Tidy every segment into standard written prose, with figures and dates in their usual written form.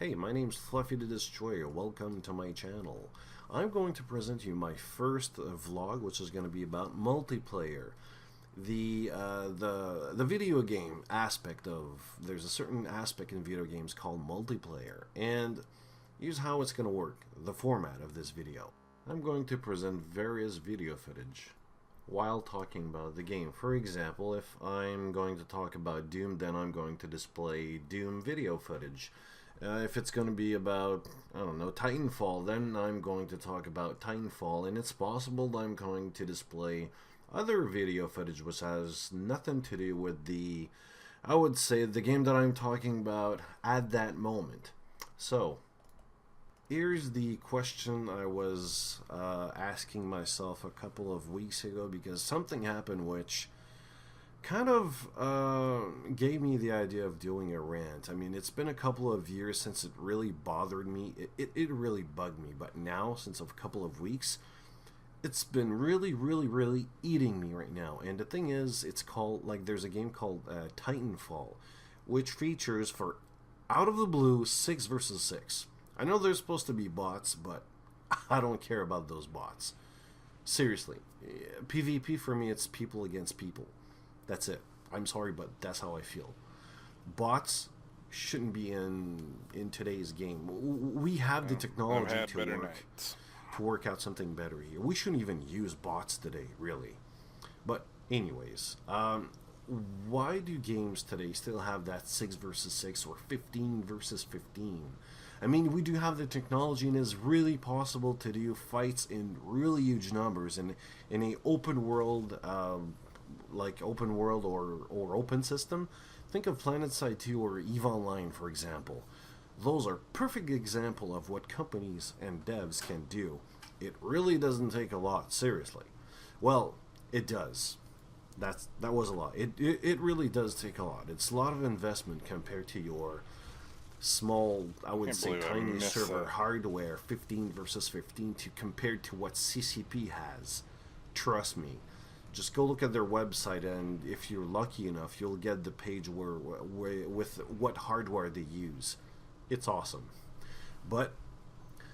Hey, my name's Fluffy the Destroyer. Welcome to my channel. I'm going to present you my first vlog, which is going to be about multiplayer. The video game aspect of there's a certain aspect in video games called multiplayer, and here's how it's going to work. The format of this video. I'm going to present various video footage while talking about the game. For example, if I'm going to talk about Doom, then I'm going to display Doom video footage. If it's going to be about, I don't know, Titanfall, then I'm going to talk about Titanfall, and it's possible that I'm going to display other video footage which has nothing to do with I would say, the game that I'm talking about at that moment. So, here's the question I was asking myself a couple of weeks ago, because something happened which kind of gave me the idea of doing a rant. I mean, it's been a couple of years since it really bothered me. It really bugged me, but now, since a couple of weeks, it's been really eating me right now. And the thing is, it's called, like, there's a game called Titanfall, which features, for out of the blue, 6 versus 6. I know there's supposed to be bots, but I don't care about those bots. Seriously, PvP for me, it's people against people. That's it. I'm sorry, but that's how I feel. Bots shouldn't be in today's game. We have the technology to work out something better here. We shouldn't even use bots today, really. But anyways, why do games today still have that 6 versus 6 or 15 versus 15? I mean, we do have the technology, and it's really possible to do fights in really huge numbers in a open world, like open world or open system. Think of PlanetSide 2 or EVE Online, for example. Those are perfect example of what companies and devs can do. It really doesn't take a lot, seriously. Well, it does. That was a lot. It really does take a lot. It's a lot of investment compared to your small, I would say tiny server hardware, 15 versus 15, compared to what CCP has. Trust me. Just go look at their website, and if you're lucky enough, you'll get the page with what hardware they use. It's awesome. But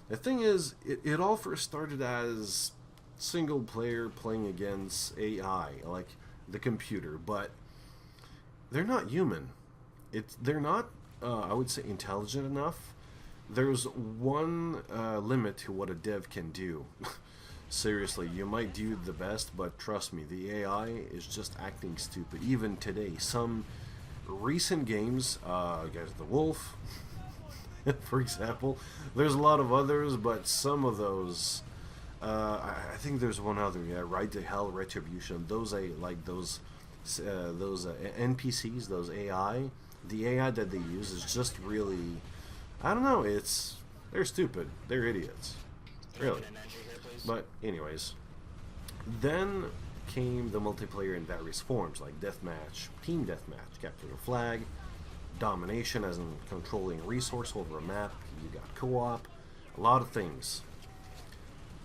the thing is, it all first started as single player playing against AI, like the computer, but they're not human. They're not, I would say, intelligent enough. There's one limit to what a dev can do. Seriously, you might do the best, but trust me, the AI is just acting stupid. Even today, some recent games, Guys, the Wolf, for example, there's a lot of others, but some of those, I think there's one other, yeah, Ride to Hell, Retribution. Those NPCs, those AI, the AI that they use is just really, I don't know. They're stupid. They're idiots, really. But anyways, then came the multiplayer in various forms, like deathmatch, team deathmatch, capture the flag, domination, as in controlling resource over a map. You got co-op, a lot of things.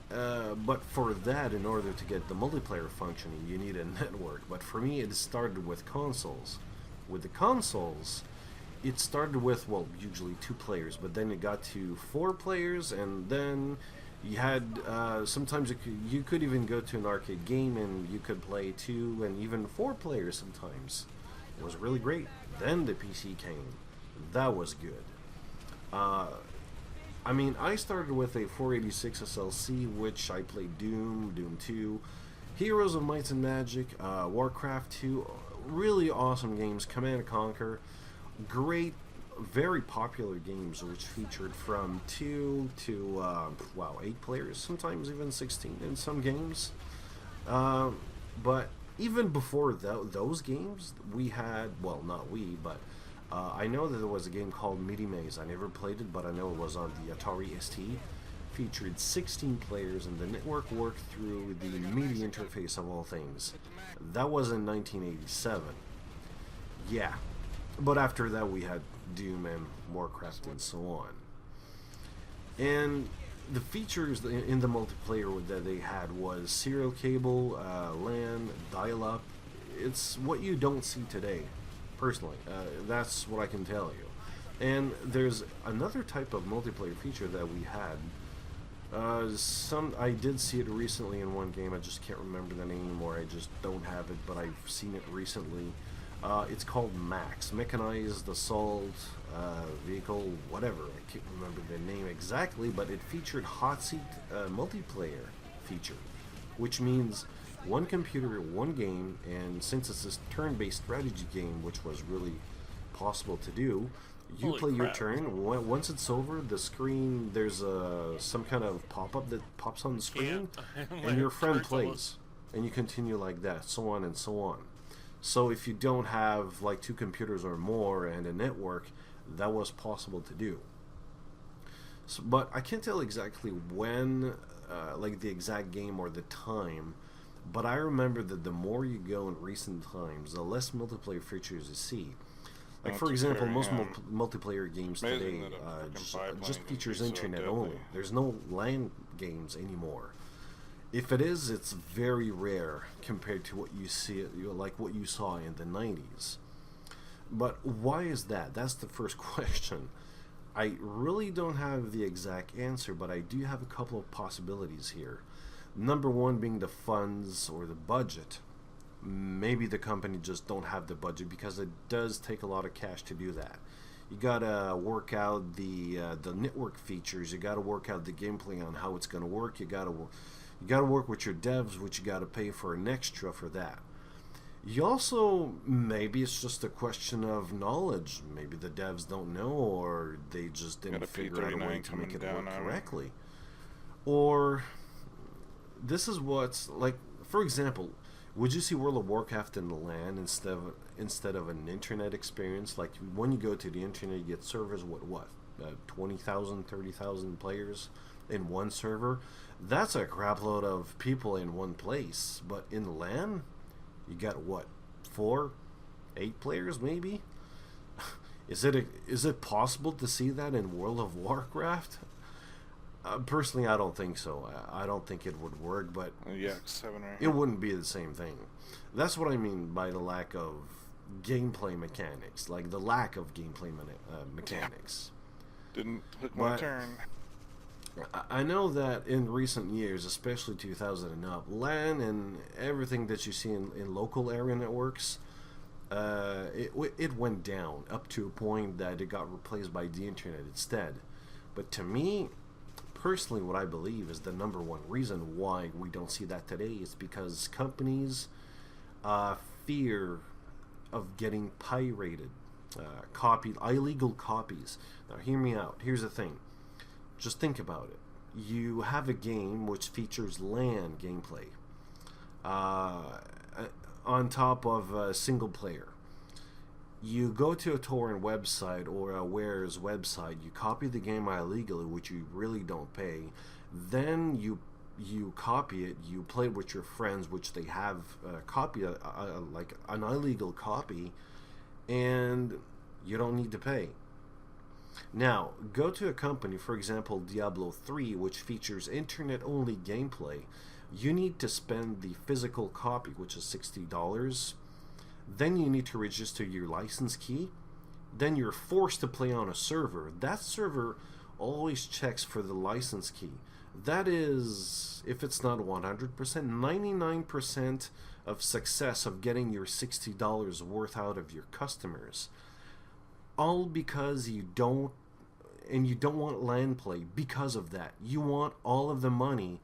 But for that, in order to get the multiplayer functioning, you need a network. But for me, it started with consoles. With the consoles, it started with, well, usually 2 players, but then it got to 4 players, and then you had, sometimes you could even go to an arcade game and you could play 2 and even 4 players sometimes. It was really great. Then the PC came. That was good. I mean, I started with a 486 SLC, which I played Doom, Doom 2, Heroes of Might and Magic, Warcraft 2, really awesome games, Command & Conquer, great, very popular games, which featured from 2 to, 8 players, sometimes even 16 in some games. But even before those games, we had, well, not we, but I know that there was a game called MIDI Maze. I never played it, but I know it was on the Atari ST. Featured 16 players, and the network worked through the MIDI interface of all things. That was in 1987. Yeah. But after that, we had Doom and Warcraft and so on. And the features in the multiplayer that they had was serial cable, LAN, dial-up. It's what you don't see today, personally. That's what I can tell you. And there's another type of multiplayer feature that we had. Some I did see it recently in one game. I just can't remember the name anymore. I just don't have it, but I've seen it recently. It's called Max, Mechanized Assault Vehicle, whatever. I can't remember the name exactly, but it featured hot seat multiplayer feature, which means one computer, one game, and since it's this turn-based strategy game, which was really possible to do, you Holy play your crap. turn. Once it's over, the screen, there's some kind of pop-up that pops on the screen, Yeah. and your friend Turret's almost. plays, and you continue like that, so on and so on. So if you don't have like two computers or more and a network, that was possible to do. So, but I can't tell exactly when, like the exact game or the time. But I remember that the more you go in recent times, the less multiplayer features you see. Like for That's example, fair, most yeah. multiplayer games Amazing today that a freaking just pipeline can features be so internet deadly. only. There's no LAN games anymore. If it is, it's very rare compared to what you see, like what you saw in the 90s. But why is that? That's the first question. I really don't have the exact answer, but I do have a couple of possibilities here. Number one being the funds or the budget. Maybe the company just don't have the budget because it does take a lot of cash to do that. You gotta work out the network features. You gotta work out the gameplay on how it's gonna work. You gotta work with your devs, which you gotta pay for an extra for that. You also, maybe it's just a question of knowledge. Maybe the devs don't know, or they just Got didn't a figure out a way P39 to make coming it down work on me. correctly. Or this is what's like. For example, would you see World of Warcraft in the LAN instead of an internet experience? Like when you go to the internet, you get servers with what 20,000, 30,000 players in one server. That's a crapload of people in one place. But in LAN, you got what, 4, 8 players maybe? Is it possible to see that in World of Warcraft? Personally, I don't think so. I don't think it would work, but Yeah, 7 right it here. wouldn't be the same thing. That's what I mean by the lack of gameplay mechanics, like the lack of gameplay mechanics. Didn't hook my But turn. I know that in recent years, especially 2000 and up, LAN and everything that you see in local area networks, it went down up to a point that it got replaced by the internet instead. But to me, personally, what I believe is the number one reason why we don't see that today is because companies fear of getting pirated, copied, illegal copies. Now, hear me out. Here's the thing. Just think about it. You have a game which features LAN gameplay uh, on top of a single player. You go to a torrent website or a Ware's website, you copy the game illegally, which you really don't pay, then you copy it, you play it with your friends, which they have copy like an illegal copy, and you don't need to pay. Now, go to a company, for example, Diablo 3, which features internet-only gameplay. You need to spend the physical copy, which is $60. Then you need to register your license key. Then you're forced to play on a server. That server always checks for the license key. That is, if it's not 100%, 99% of success of getting your $60 worth out of your customers. All because you don't want LAN play because of that. You want all of the money,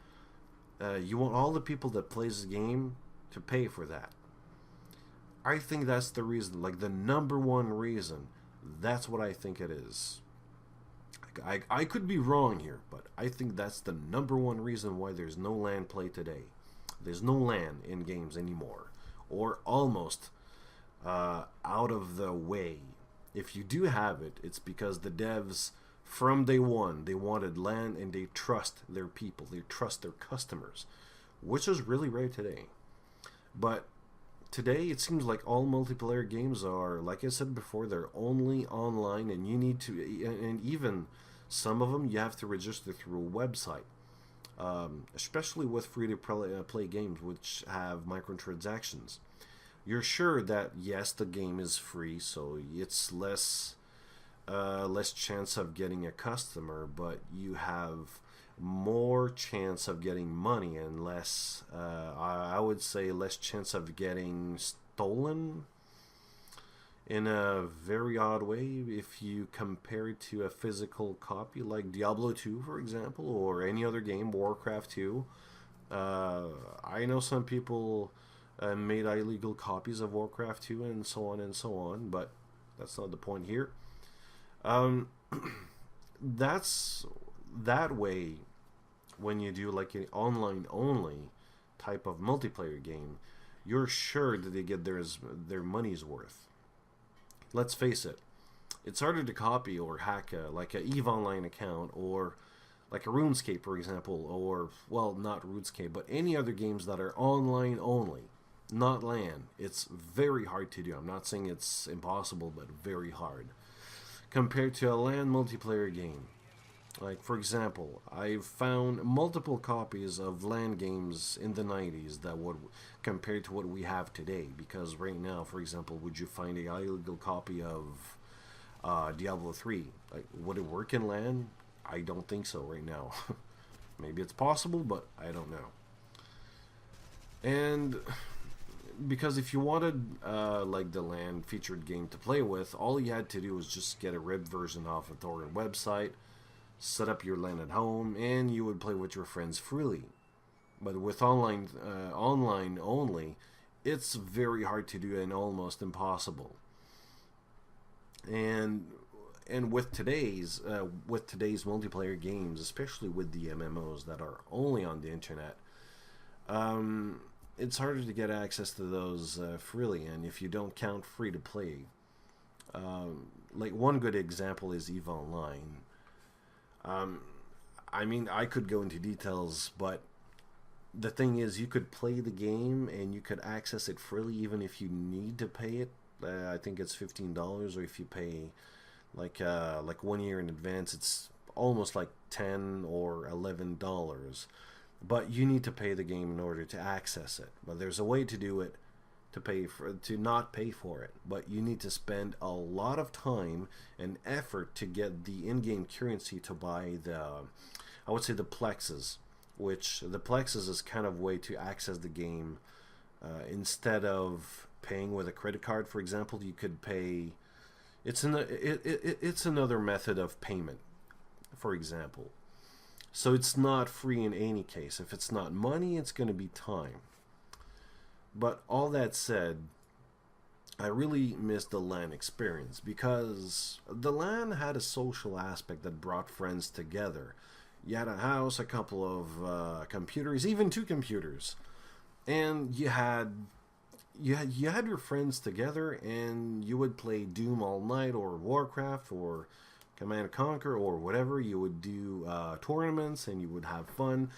you want all the people that plays the game to pay for that. I think that's the reason, like the number one reason. That's what I think it is. I could be wrong here, but I think that's the number one reason why there's no LAN play today. There's no LAN in games anymore, or almost out of the way. If you do have it, it's because the devs from day one they wanted LAN and they trust their people, they trust their customers, which is really rare today. But today it seems like all multiplayer games are, like I said before, they're only online, and you need to, and even some of them you have to register through a website. Especially with free to play games which have microtransactions. You're sure that yes, the game is free, so it's less less chance of getting a customer, but you have more chance of getting money and less, I would say, less chance of getting stolen in a very odd way if you compare it to a physical copy like Diablo 2, for example, or any other game, Warcraft 2. I know some people made illegal copies of Warcraft 2 and so on and so on, but that's not the point here. Um, that's that way when you do like an online only type of multiplayer game, you're sure that they get their money's worth. Let's face it, it's harder to copy or hack like a EVE Online account or like a RuneScape, for example, or, well, not RuneScape, but any other games that are online only, not LAN. It's very hard to do. I'm not saying it's impossible, but very hard compared to a LAN multiplayer game. Like, for example, I've found multiple copies of LAN games in the 90s that would, compared to what we have today, because right now, for example, would you find a illegal copy of Diablo 3? Like, would it work in LAN? I don't think so right now. Maybe it's possible, but I don't know. And because if you wanted like the LAN featured game to play with, all you had to do was just get a ripped version off a torrent website, set up your LAN at home, and you would play with your friends freely. But with online only, it's very hard to do and almost impossible. And with today's multiplayer games, especially with the MMOs that are only on the internet, it's harder to get access to those freely. And if you don't count free to play, like one good example is EVE Online. I mean, I could go into details, but the thing is, you could play the game and you could access it freely even if you need to pay it. I think it's $15, or if you pay like 1 year in advance, it's almost like $10 or $11. But you need to pay the game in order to access it. But there's a way to do it to not pay for it. But you need to spend a lot of time and effort to get the in-game currency to buy I would say the plexes, which the plexes is kind of way to access the game instead of paying with a credit card, for example. You could pay. It's another method of payment, for example. So it's not free in any case. If it's not money, it's going to be time. But all that said, I really miss the LAN experience because the LAN had a social aspect that brought friends together. You had a house, a couple of computers, even 2 computers, and you had your friends together, and you would play Doom all night, or Warcraft, or Command and Conquer, or whatever. You would do tournaments, and you would have fun.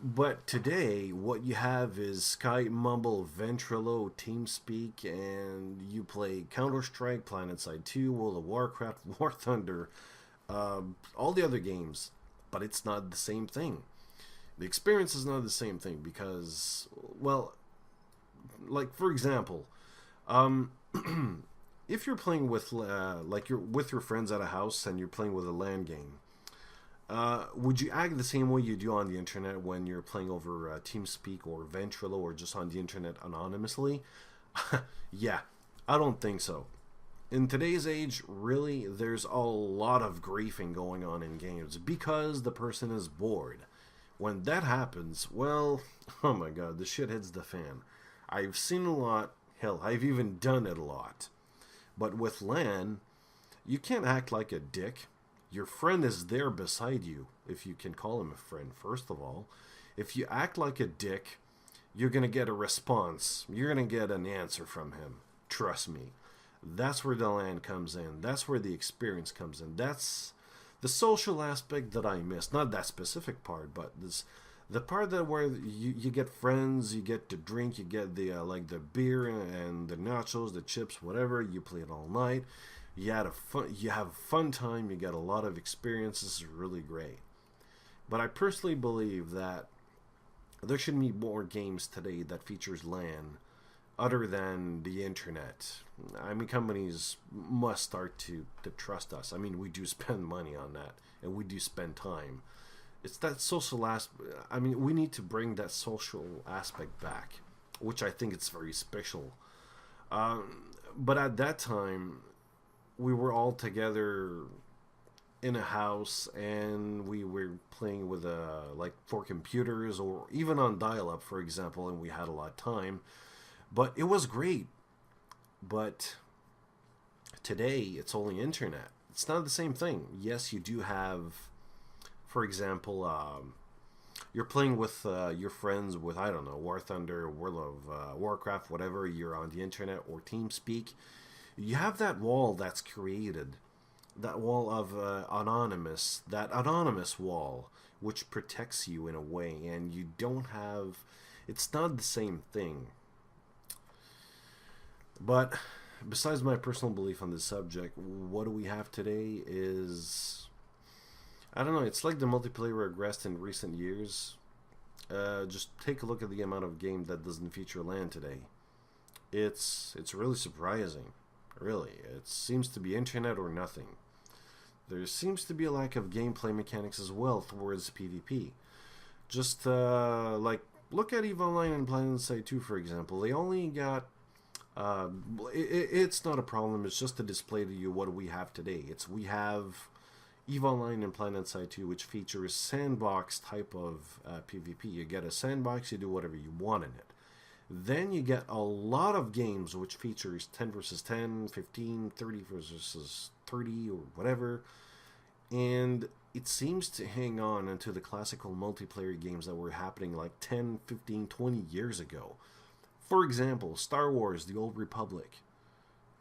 But today, what you have is Skype, Mumble, Ventrilo, TeamSpeak, and you play Counter-Strike, PlanetSide 2, World of Warcraft, War Thunder, all the other games. But it's not the same thing. The experience is not the same thing because, well, like, for example, if you're playing with like you're with your friends at a house and you're playing with a LAN game, would you act the same way you do on the internet when you're playing over TeamSpeak or Ventrilo or just on the internet anonymously? Yeah, I don't think so. In today's age, really, there's a lot of griefing going on in games because the person is bored. When that happens, well, oh my god, the shit hits the fan. I've seen a lot, hell, I've even done it a lot. But with LAN, you can't act like a dick. Your friend is there beside you, if you can call him a friend, first of all. If you act like a dick, you're going to get a response. You're going to get an answer from him. Trust me. That's where the LAN comes in. That's where the experience comes in. That's the social aspect that I miss. Not that specific part, but the part that where you get friends, you get to drink, you get the like the beer and the nachos, the chips, whatever. You play it all night. You have a fun time. You get a lot of experiences. It's really great. But I personally believe that there should be more games today that features LAN other than the internet. I mean, companies must start to trust us. I mean, we do spend money on that, and we do spend time. It's that social aspect. I mean, we need to bring that social aspect back, which I think it's very special. But at that time, we were all together in a house, and we were playing with like 4 computers, or even on dial-up, for example, and we had a lot of time. But it was great. But today, it's only internet. It's not the same thing. Yes, you do have, for example, you're playing with your friends with, I don't know, War Thunder, World of Warcraft, whatever. You're on the internet or TeamSpeak. You have that wall that's created, that wall of that anonymous wall, which protects you in a way, and you don't have. It's not the same thing. But besides my personal belief on this subject, what do we have today is, I don't know, it's like the multiplayer regressed in recent years. Just take a look at the amount of game that doesn't feature LAN today. It's really surprising. Really, it seems to be internet or nothing. There seems to be a lack of gameplay mechanics as well towards PvP. Just like, look at EVE Online and PlanetSide 2, for example. They only got it's not a problem. It's just to display to you what we have today. We have EVE Online and PlanetSide 2, which features sandbox type of PvP. You get a sandbox, you do whatever you want in it. Then you get a lot of games which features 10 versus 10, 15, 30 versus 30, or whatever. And it seems to hang on into the classical multiplayer games that were happening like 10, 15, 20 years ago. For example, Star Wars, The Old Republic.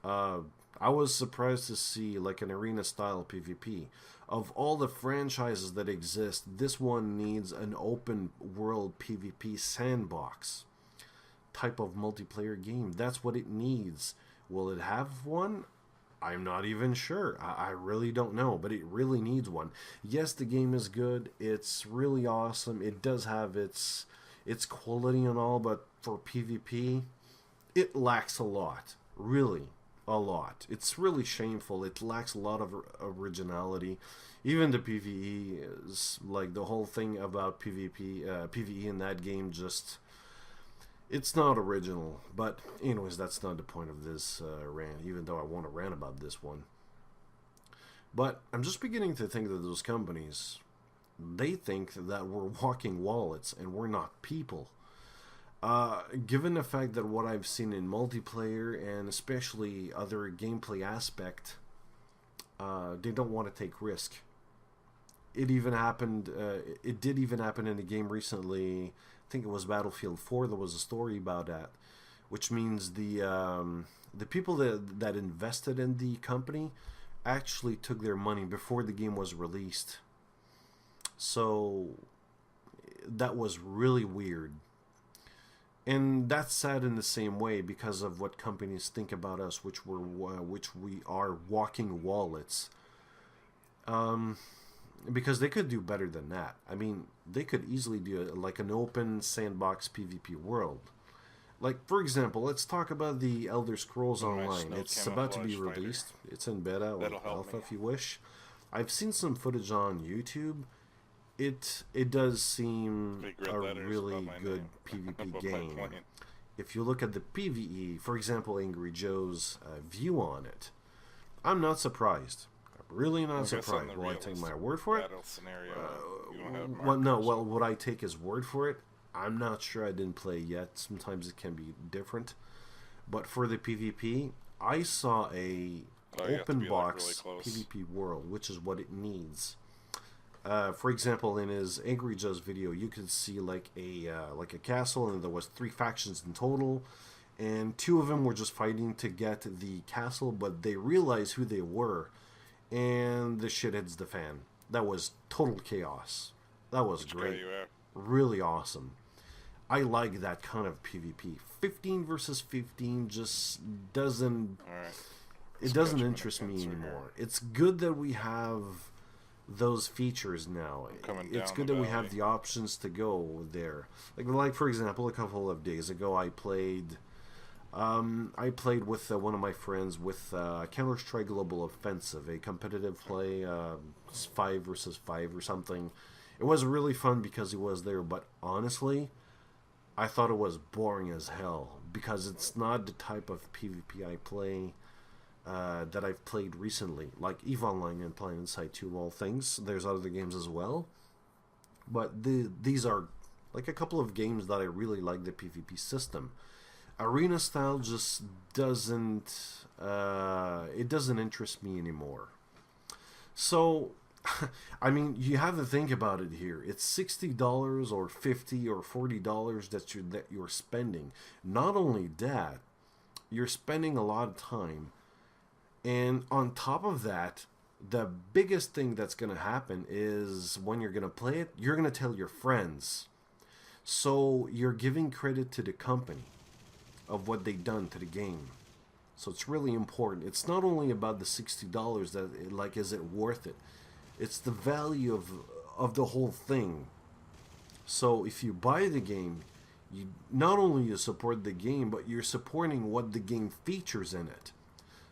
I was surprised to see like an arena-style PvP. Of all the franchises that exist, this one needs an open-world PvP sandbox type of multiplayer game. That's what it needs. Will it have one? I'm not even sure. I really don't know, but it really needs one. Yes, the game is good. It's really awesome. It does have its quality and all, but for PvP, it lacks a lot. Really, a lot. It's really shameful. It lacks a lot of originality. Even the PvE is like the whole thing about PvE in that game just. It's not original, but anyways, that's not the point of this rant, even though I want to rant about this one. But I'm just beginning to think that those companies, they think that we're walking wallets and we're not people. Given the fact that what I've seen in multiplayer and especially other gameplay aspect, they don't want to take risk. It even happened. It did even happen in a game recently. I think it was Battlefield 4. There was a story about that, which means the people that invested in the company actually took their money before the game was released. So that was really weird. And that's sad in the same way because of what companies think about us, which we are walking wallets. Because they could do better than that. I mean, they could easily do like an open sandbox PvP world. Like, for example, let's talk about the Elder Scrolls Online. It's about to be released. Fighter. It's in beta or alpha if you wish. I've seen some footage on YouTube. It does seem a really good PvP game. If you look at the PvE, for example, Angry Joe's view on it, I'm not surprised. Really not surprised. Will I take my word for it? What I take as word for it, I'm not sure. I didn't play yet. Sometimes it can be different. But for the PvP, I saw a open box like really PvP world, which is what it needs. For example, in his Angry Joe's video, you could see like a castle, and there was 3 factions in total, and 2 of them were just fighting to get the castle, but they realized who they were. And the shit hits the fan. That was total chaos. That was great. Really awesome. I like that kind of PvP. 15 versus 15 just doesn't... It doesn't interest me anymore. It's good that we have those features now. It's good that we have the options to go there. Like for example, a couple of days ago I played I played with one of my friends with Counter-Strike Global Offensive, a competitive play, 5 versus 5 or something. It was really fun because he was there, but honestly, I thought it was boring as hell because it's not the type of PvP I play that I've played recently, like EVE Online and Planet Inside 2, all things. There's other games as well, but these are like a couple of games that I really like the PvP system. Arena style just doesn't it doesn't interest me anymore. So I mean, you have to think about it here. It's $60 or $50 or $40 that you're spending. Not only that, you're spending a lot of time, and on top of that, the biggest thing that's going to happen is when you're going to play it, you're going to tell your friends. So you're giving credit to the company of what they've done to the game. So it's really important. It's not only about the $60 that, like, is it worth it? It's the value of the whole thing. So if you buy the game, you not only you support the game, but you're supporting what the game features in it.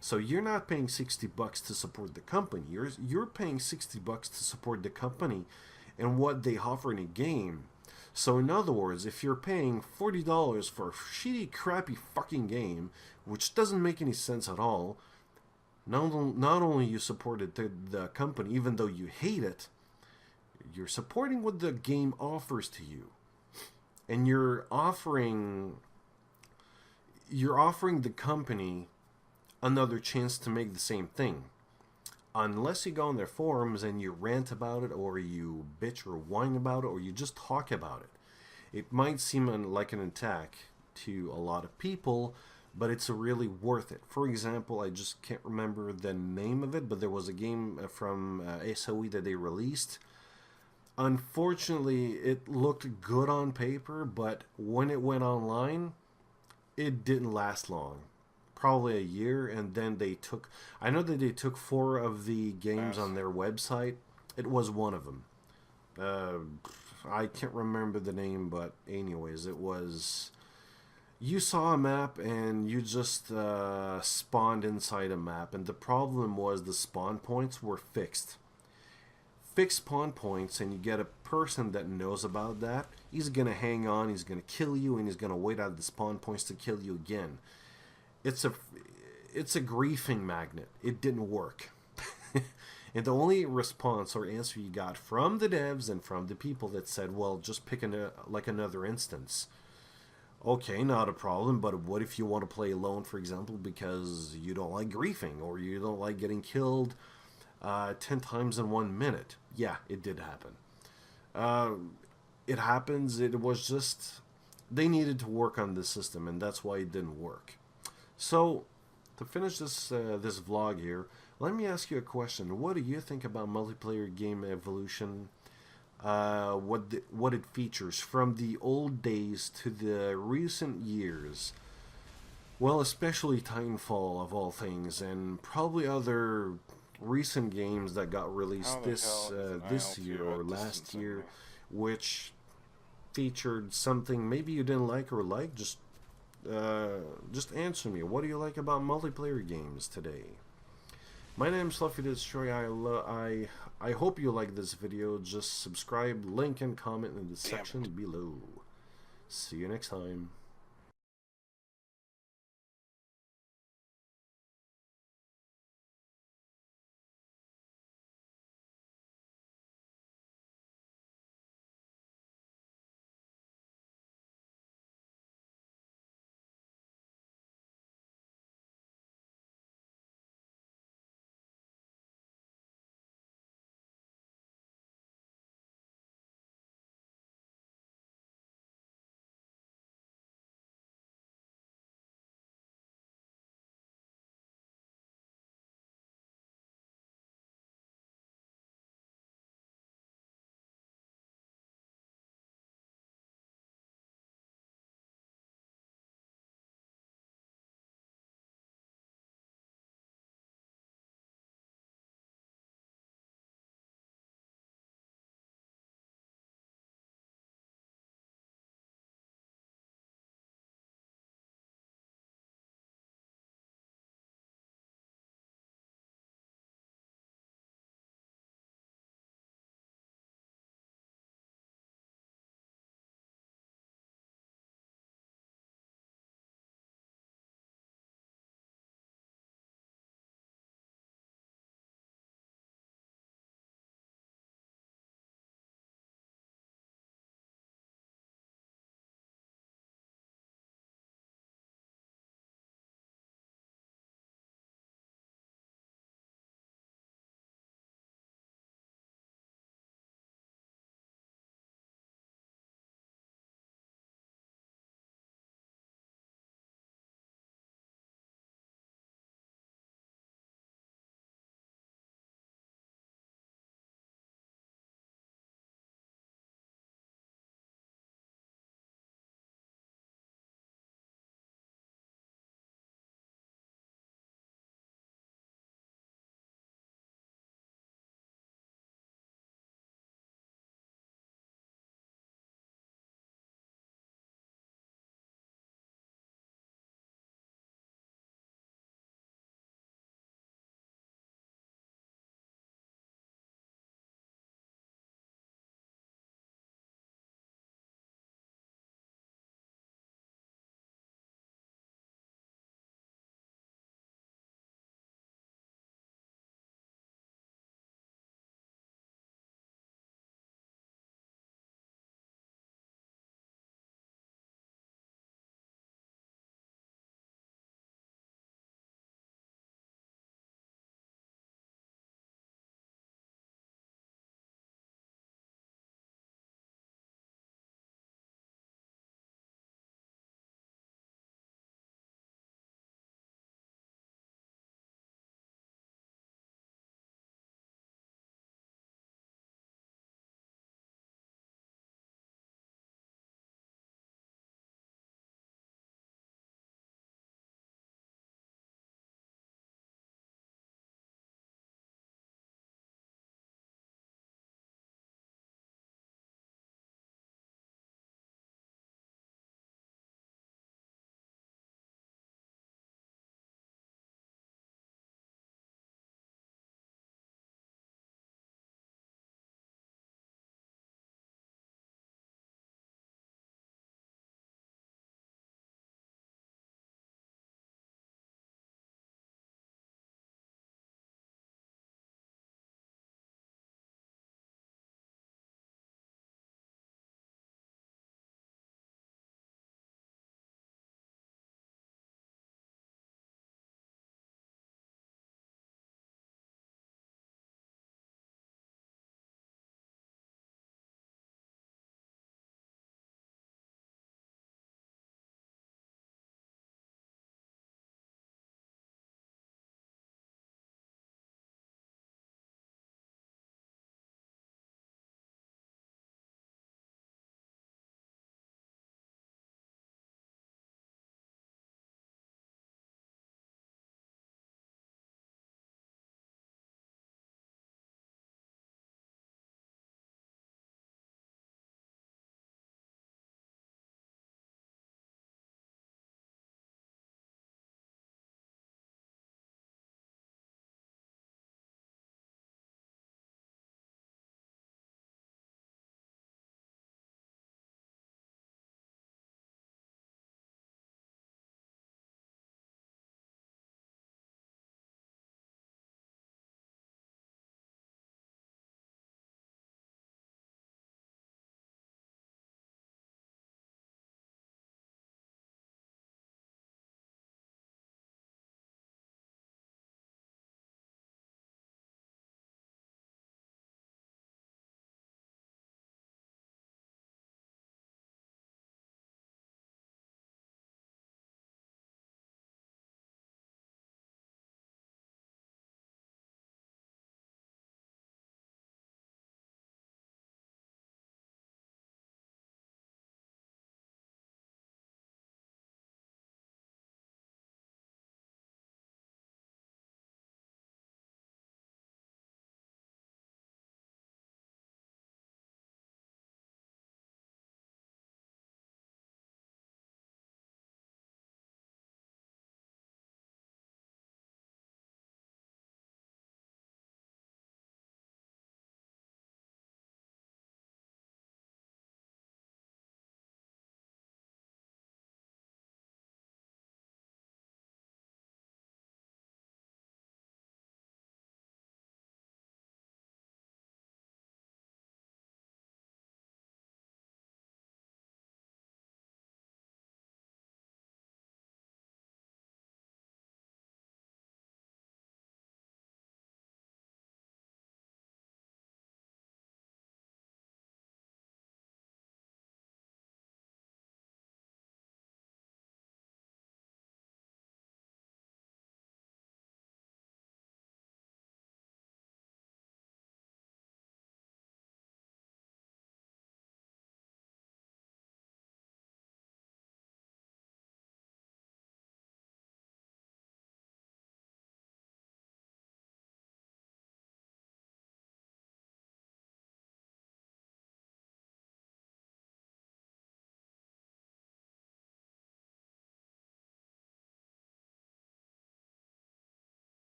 So you're not paying $60 to support the company. You're paying $60 to support the company and what they offer in a game. So in other words, if you're paying $40 for a shitty, crappy fucking game, which doesn't make any sense at all, not only you supported the company, even though you hate it, you're supporting what the game offers to you, and you're offering the company another chance to make the same thing. Unless you go on their forums and you rant about it, or you bitch or whine about it, or you just talk about it, it might seem like an attack to a lot of people, but it's really worth it. For example, I just can't remember the name of it, but there was a game from SOE that they released. Unfortunately, it looked good on paper, but when it went online, it didn't last long. Probably a year, and then I know that they took 4 of the games on their website. It was one of them. I can't remember the name, but anyways, it was... You saw a map and you just spawned inside a map, and the problem was the spawn points were fixed. Fixed spawn points, and you get a person that knows about that. He's going to hang on, he's going to kill you, and he's going to wait out the spawn points to kill you again. It's a griefing magnet. It didn't work. And the only response or answer you got from the devs and from the people that said, well, just pick another instance. Okay, not a problem, but what if you want to play alone, for example, because you don't like griefing, or you don't like getting killed 10 times in 1 minute? Yeah, it did happen. It happens. It was just... They needed to work on this system, and that's why it didn't work. So, to finish this vlog here, let me ask you a question. What do you think about multiplayer game evolution? What it features from the old days to the recent years? Well, especially Titanfall of all things, and probably other recent games that got released this year or last year, which featured something maybe you didn't like or like. Just answer me. What do you like about multiplayer games today? My name is Fluffy Destroy. I hope you like this video. Just subscribe, link, and comment in the section below. See you next time.